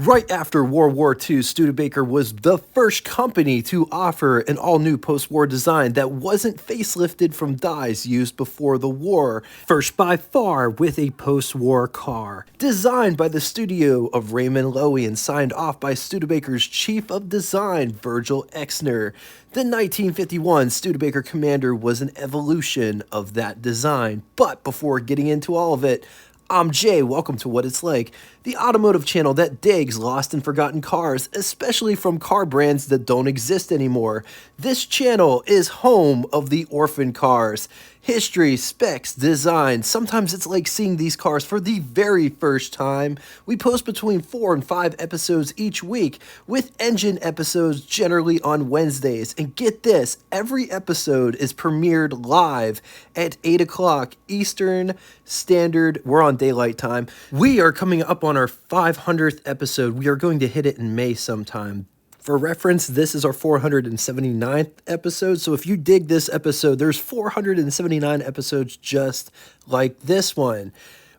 Right after World War II, Studebaker was the first company to offer an all-new post-war design that wasn't facelifted from dies used before the war. First by far with a post-war car. Designed by the studio of Raymond Loewy and signed off by Studebaker's chief of design, Virgil Exner. The 1951 Studebaker Commander was an evolution of that design. But before getting into all of it, I'm Jay, welcome to What It's Like, the automotive channel that digs lost and forgotten cars, especially from car brands that don't exist anymore. This channel is home of the orphan cars. History, specs, design. Sometimes it's like seeing these cars for the very first time. We post between 4 and 5 episodes each week, with engine episodes generally on Wednesdays. And get this, every episode is premiered live at 8 o'clock Eastern Standard. We're on daylight time. We are coming up on our 500th episode. We are going to hit it in May sometime. For reference, this is our 479th episode, so if you dig this episode, there's 479 episodes just like this one.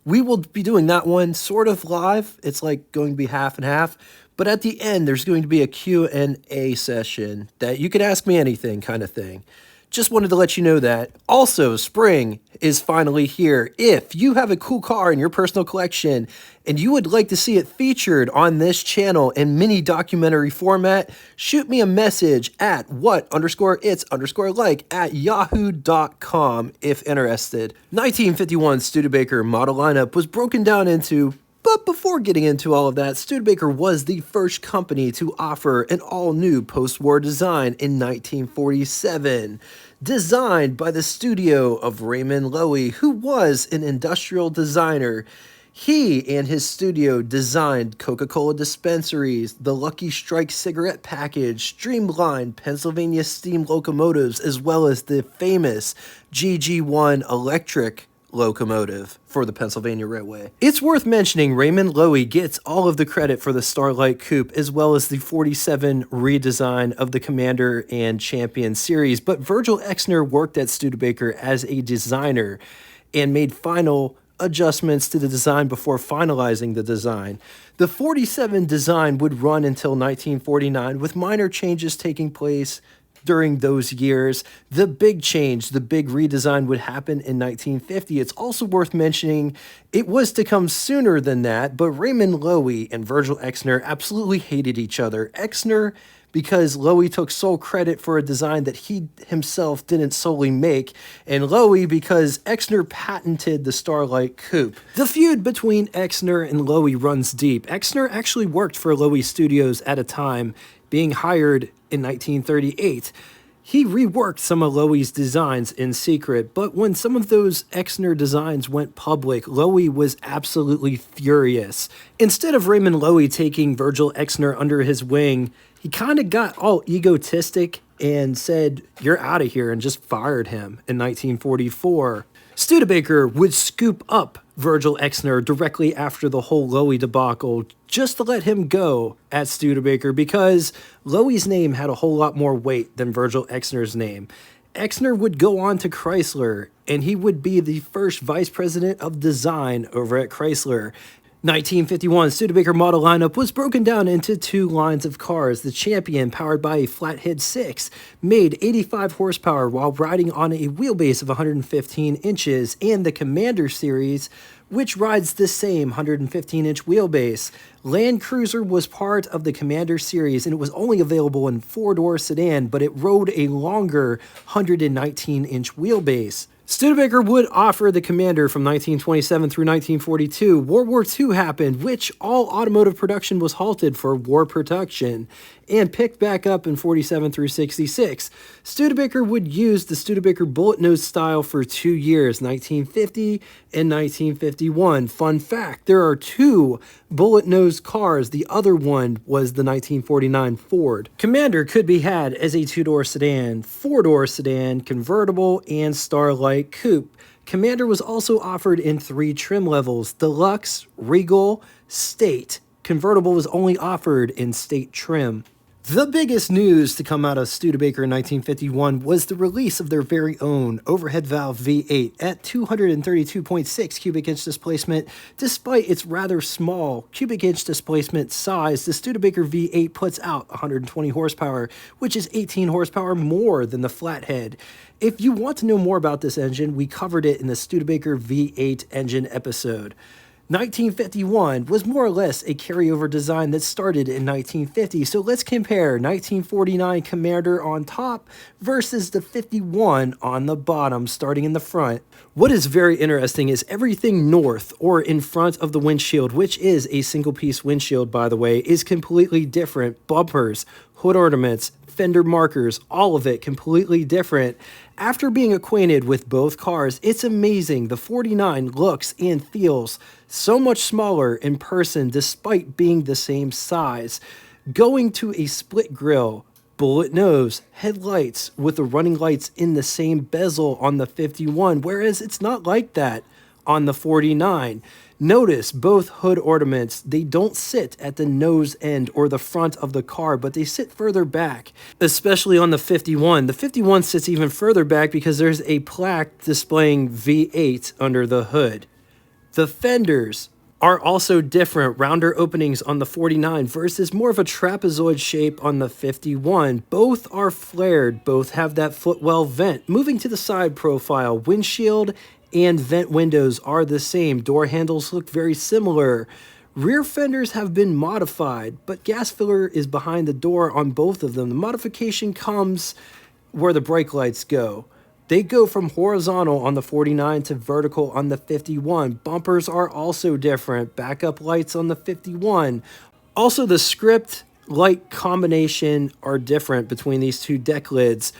We will be doing that one sort of live. It's like going to be half and half, but at the end, there's going to be a Q&A session that you can ask me anything kind of thing. Just wanted to let you know that. Also, spring is finally here. If you have a cool car in your personal collection and you would like to see it featured on this channel in mini documentary format, shoot me a message at what_its_like@yahoo.com if interested. 1951 Studebaker model lineup was broken down into. But before getting into all of that, Studebaker was the first company to offer an all-new post-war design in 1947. Designed by the studio of Raymond Loewy, who was an industrial designer. He and his studio designed Coca-Cola dispensaries, the Lucky Strike cigarette package, streamlined Pennsylvania steam locomotives, as well as the famous GG1 electric locomotive for the Pennsylvania Railway. It's worth mentioning Raymond Loewy gets all of the credit for the Starlight Coupe as well as the 47 redesign of the Commander and Champion series, but Virgil Exner worked at Studebaker as a designer and made final adjustments to the design before finalizing the design. The 47 design would run until 1949 with minor changes taking place during those years. The big change, the big redesign would happen in 1950. It's also worth mentioning it was to come sooner than that, but Raymond Loewy and Virgil Exner absolutely hated each other. Exner because Loewy took sole credit for a design that he himself didn't solely make, and Loewy because Exner patented the Starlight Coupe. The feud between Exner and Loewy runs deep. Exner actually worked for Loewy Studios at a time, being hired in 1938. He reworked some of Loewy's designs in secret, but when some of those Exner designs went public, Loewy was absolutely furious. Instead of Raymond Loewy taking Virgil Exner under his wing, he kind of got all egotistic and said, "You're out of here," and just fired him in 1944. Studebaker would scoop up Virgil Exner directly after the whole Loewy debacle just to let him go at Studebaker because Loewy's name had a whole lot more weight than Virgil Exner's name. Exner would go on to Chrysler, and he would be the first vice president of design over at Chrysler. 1951 Studebaker model lineup was broken down into 2 lines of cars. The Champion, powered by a flathead 6, made 85 horsepower while riding on a wheelbase of 115 inches, and the Commander series, which rides the same 115-inch wheelbase. Land Cruiser was part of the Commander series, and it was only available in 4-door sedan, but it rode a longer 119-inch wheelbase. Studebaker would offer the Commander from 1927 through 1942. World War II happened, which all automotive production was halted for war production, and picked back up in 47 through 66. Studebaker would use the Studebaker bullet nose style for 2 years, 1950 and 1951. Fun fact, there are 2 bullet nose cars. The other one was the 1949 Ford. Commander could be had as a 2-door sedan, 4-door sedan, convertible, and Starlight Coupe. Commander was also offered in 3 trim levels: Deluxe, Regal, State. Convertible was only offered in State trim. The biggest news to come out of Studebaker in 1951 was the release of their very own overhead valve V8 at 232.6 cubic inch displacement. Despite its rather small cubic inch displacement size, the Studebaker V8 puts out 120 horsepower, which is 18 horsepower more than the flathead. If you want to know more about this engine, we covered it in the Studebaker V8 engine episode. 1951 was more or less a carryover design that started in 1950, so let's compare 1949 Commander on top versus the 51 on the bottom, starting in the front. What is very interesting is everything north or in front of the windshield, which is a single piece windshield by the way, is completely different. Bumpers, hood ornaments, fender markers, all of it completely different. After being acquainted with both cars, it's amazing. The 49 looks and feels so much smaller in person despite being the same size. Going to a split grille, bullet nose, headlights with the running lights in the same bezel on the 51, whereas it's not like that on the 49. Notice both hood ornaments, they don't sit at the nose end or the front of the car, but they sit further back, especially on the 51. The 51 sits even further back because there's a plaque displaying V8 under the hood. The fenders are also different, rounder openings on the 49 versus more of a trapezoid shape on the 51. Both are flared, both have that footwell vent. Moving to the side profile, windshield and vent windows are the same. Door handles look very similar. Rear fenders have been modified, but gas filler is behind the door on both of them. The modification comes where the brake lights go. They go from horizontal on the 49 to vertical on the 51. Bumpers are also different. Backup lights on the 51. Also, the script light combination are different between these two deck lids.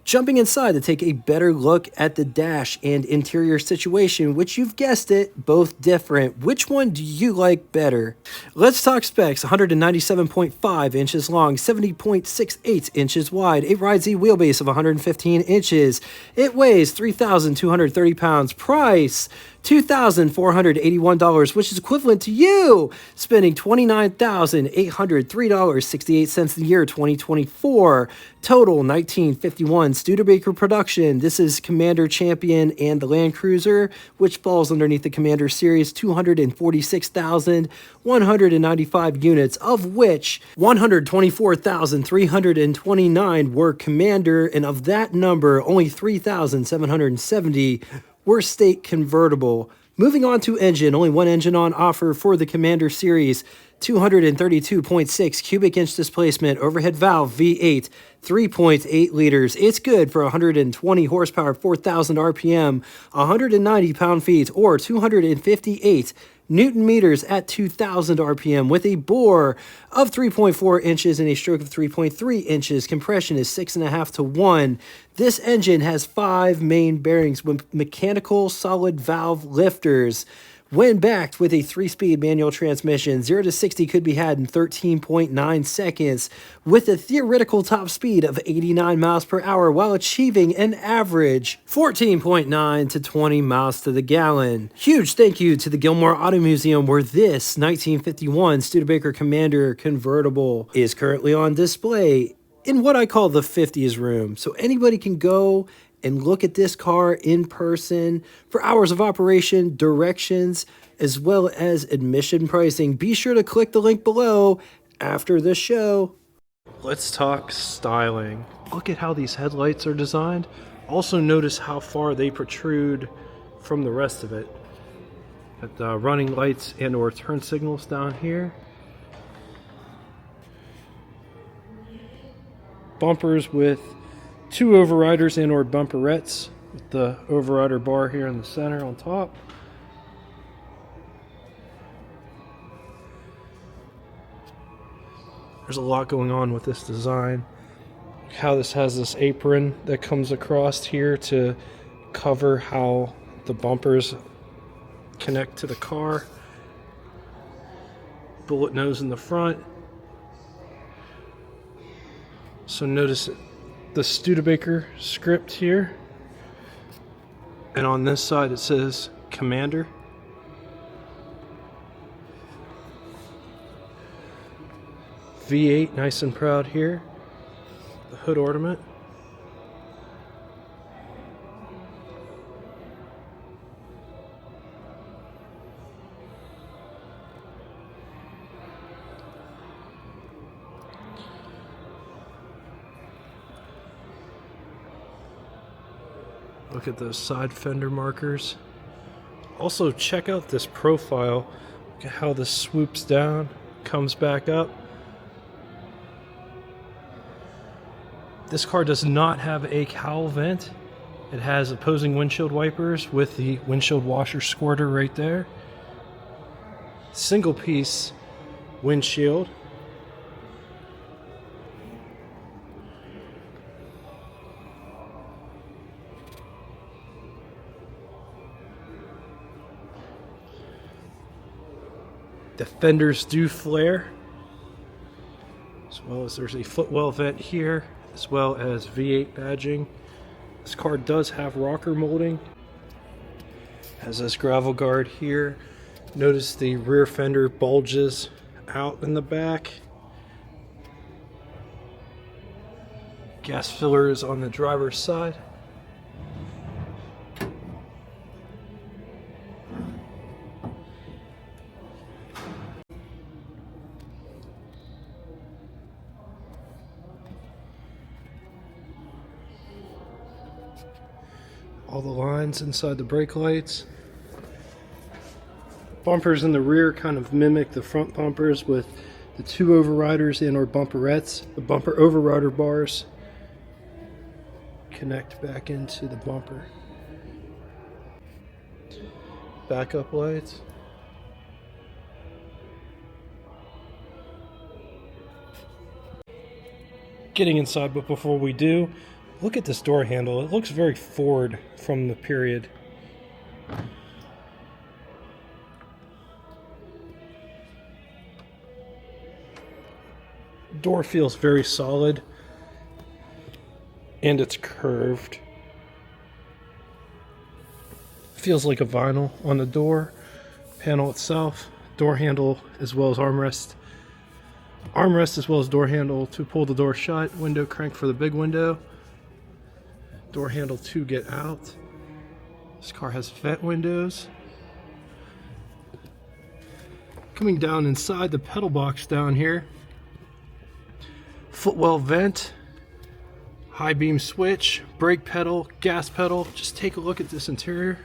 Jumping inside to take a better look at the dash and interior situation, which you've guessed it, both different. Which one do you like better? Let's talk specs. 197.5 inches long, 70.68 inches wide. It rides a wheelbase of 115 inches. It weighs 3,230 pounds. Price, $2,481, which is equivalent to you spending $29,803.68 the year 2024. Total 1951 Studebaker production. This is Commander Champion and the Land Cruiser, which falls underneath the Commander series, 246,195 units, of which 124,329 were Commander, and of that number, only 3,770 were state convertible. Moving on to engine, only one engine on offer for the Commander series, 232.6 cubic inch displacement, overhead valve V8, 3.8 liters. It's good for 120 horsepower, 4,000 RPM, 190 pound-feet, or 258 Newton meters at 2,000 RPM with a bore of 3.4 inches and a stroke of 3.3 inches. Compression is 6.5 to 1. This engine has 5 main bearings with mechanical solid valve lifters. When backed with a 3-speed manual transmission, 0 to 60 could be had in 13.9 seconds, with a theoretical top speed of 89 miles per hour while achieving an average 14.9 to 20 miles to the gallon. Huge thank you to the Gilmore Auto Museum, where this 1951 Studebaker Commander convertible is currently on display in what I call the 50s room. So anybody can go and look at this car in person for hours of operation, directions, as well as admission pricing. Be sure to click the link below after the show. Let's talk styling. Look at how these headlights are designed. Also notice how far they protrude from the rest of it. Got the running lights and or turn signals down here. Bumpers with 2 overriders and or bumperettes with the overrider bar here in the center on top. There's a lot going on with this design. How this has this apron that comes across here to cover how the bumpers connect to the car. Bullet nose in the front. So notice the Studebaker script here, and on this side it says Commander. V8 nice and proud here. The hood ornament. Look at those side fender markers. Also check out this profile. Look at how this swoops down, comes back up. This car does not have a cowl vent. It has opposing windshield wipers with the windshield washer squirter right there. Single piece windshield. The fenders do flare, as well as there's a footwell vent here, as well as V8 badging. This car does have rocker molding. Has this gravel guard here. Notice the rear fender bulges out in the back. Gas filler is on the driver's side. All the lines inside the brake lights. Bumpers in the rear kind of mimic the front bumpers with the two overriders and or bumperettes. The bumper overrider bars connect back into the bumper. Backup lights. Getting inside, but before we do, look at this door handle. It looks very Ford from the period. Door feels very solid, and it's curved. Feels like a vinyl on the door panel itself. Door handle as well as armrest. Armrest as well as door handle to pull the door shut. Window crank for the big window. Door handle to get out. This car has vent windows. Coming down inside the pedal box down here. Footwell vent. High beam switch. Brake pedal. Gas pedal. Just take a look at this interior.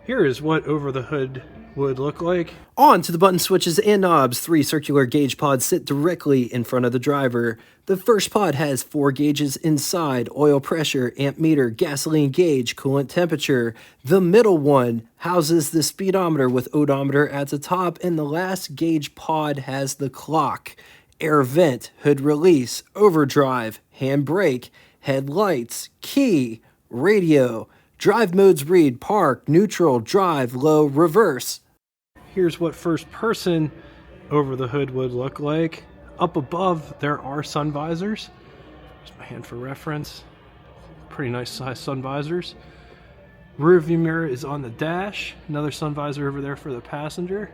Here is what over the hood would look like. On to the button switches and knobs. 3 circular gauge pods sit directly in front of the driver. The first pod has 4 gauges inside: oil pressure, amp meter, gasoline gauge, coolant temperature. The middle one houses the speedometer with odometer at the top, and the last gauge pod has the clock, air vent, hood release, overdrive, handbrake, headlights, key, radio. Drive modes read: park, neutral, drive, low, reverse. Here's what first person over the hood would look like. Up above, there are sun visors. Here's my hand for reference. Pretty nice size sun visors. Rear view mirror is on the dash. Another sun visor over there for the passenger.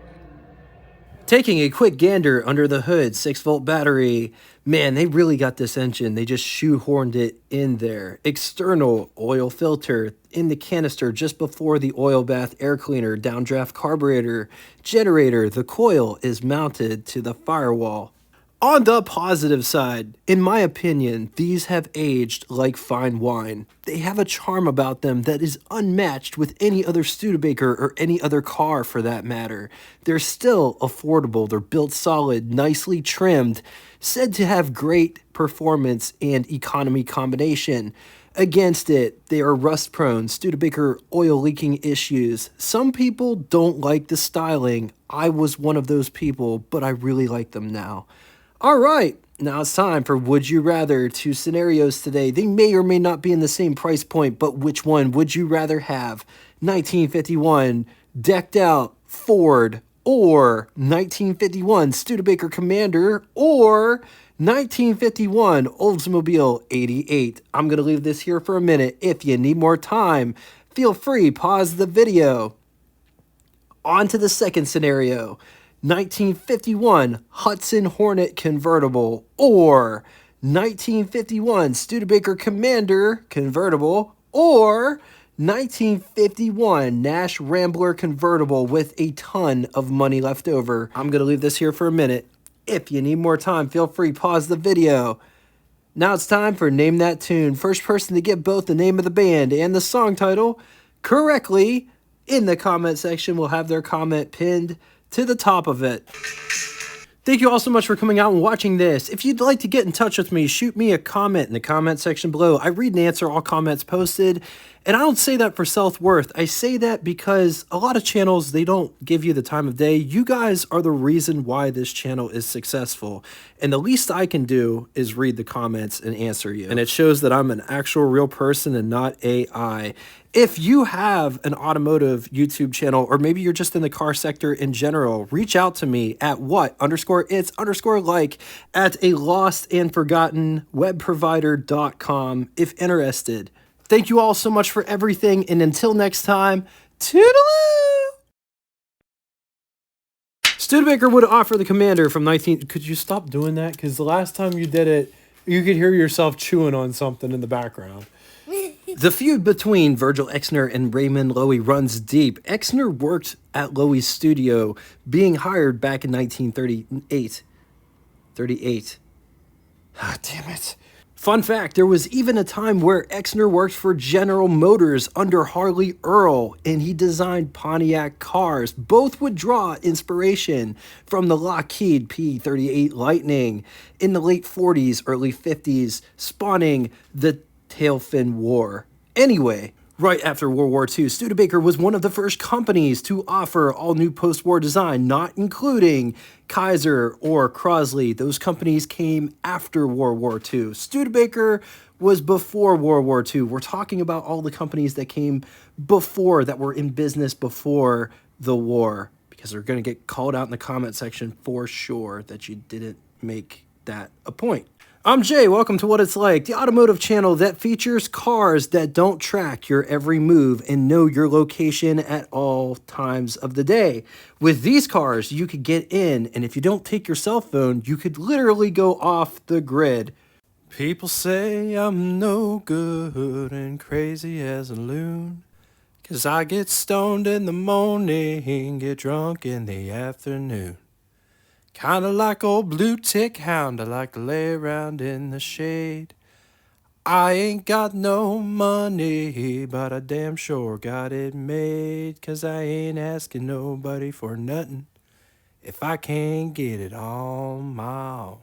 Taking a quick gander under the hood, 6-volt battery. Man, they really got this engine. They just shoehorned it in there. External oil filter in the canister just before the oil bath air cleaner. Downdraft carburetor. Generator. The coil is mounted to the firewall. On the positive side, in my opinion, these have aged like fine wine. They have a charm about them that is unmatched with any other Studebaker or any other car for that matter. They're still affordable, they're built solid, nicely trimmed, said to have great performance and economy combination. Against it, they are rust prone, Studebaker oil leaking issues. Some people don't like the styling. I was one of those people, but I really like them now. All right, now it's time for Would You Rather. 2 scenarios today. They may or may not be in the same price point, but which one would you rather have? 1951 decked out Ford, or 1951 Studebaker Commander, or 1951 Oldsmobile 88. I'm going to leave this here for a minute. If you need more time, feel free, pause the video. On to the second scenario. 1951 Hudson Hornet convertible or 1951 Studebaker Commander convertible or 1951 Nash Rambler convertible with a ton of money left over. I'm going to leave this here for a minute. If you need more time, feel free, pause the video. Now it's time for Name That Tune. First person to get both the name of the band and the song title correctly in the comment section will have their comment pinned to the top of it. Thank you all so much for coming out and watching this. If you'd like to get in touch with me, shoot me a comment in the comment section below. I read and answer all comments posted. And I don't say that for self-worth. I say that because a lot of channels, they don't give you the time of day. You guys are the reason why this channel is successful. And the least I can do is read the comments and answer you. And it shows that I'm an actual real person and not AI. If you have an automotive YouTube channel, or maybe you're just in the car sector in general, reach out to me at what_it's_like at a lost and forgotten webprovider.com if interested. Thank you all so much for everything, and until next time, toodaloo! Studebaker would offer the Commander from 19... Could you stop doing that? Because the last time you did it, you could hear yourself chewing on something in the background. The feud between Virgil Exner and Raymond Loewy runs deep. Exner worked at Loewy's studio, being hired back in 1938. Ah, damn it. Fun fact, there was even a time where Exner worked for General Motors under Harley Earl, and he designed Pontiac cars. Both would draw inspiration from the Lockheed P-38 Lightning in the late 40s, early 50s, spawning the Tailfin War. Anyway, right after World War II, Studebaker was one of the first companies to offer all-new post-war design, not including Kaiser or Crosley. Those companies came after World War II. Studebaker was before World War II. We're talking about all the companies that came before, that were in business before the war, because they're going to get called out in the comment section for sure that you didn't make that a point. I'm Jay, welcome to What It's Like, the automotive channel that features cars that don't track your every move and know your location at all times of the day. With these cars, you could get in, and if you don't take your cell phone, you could literally go off the grid. People say I'm no good and crazy as a loon, 'cause I get stoned in the morning, get drunk in the afternoon. Kinda like old blue tick hound, I like to lay around in the shade. I ain't got no money, but I damn sure got it made, 'cause I ain't asking nobody for nothing if I can't get it on my own.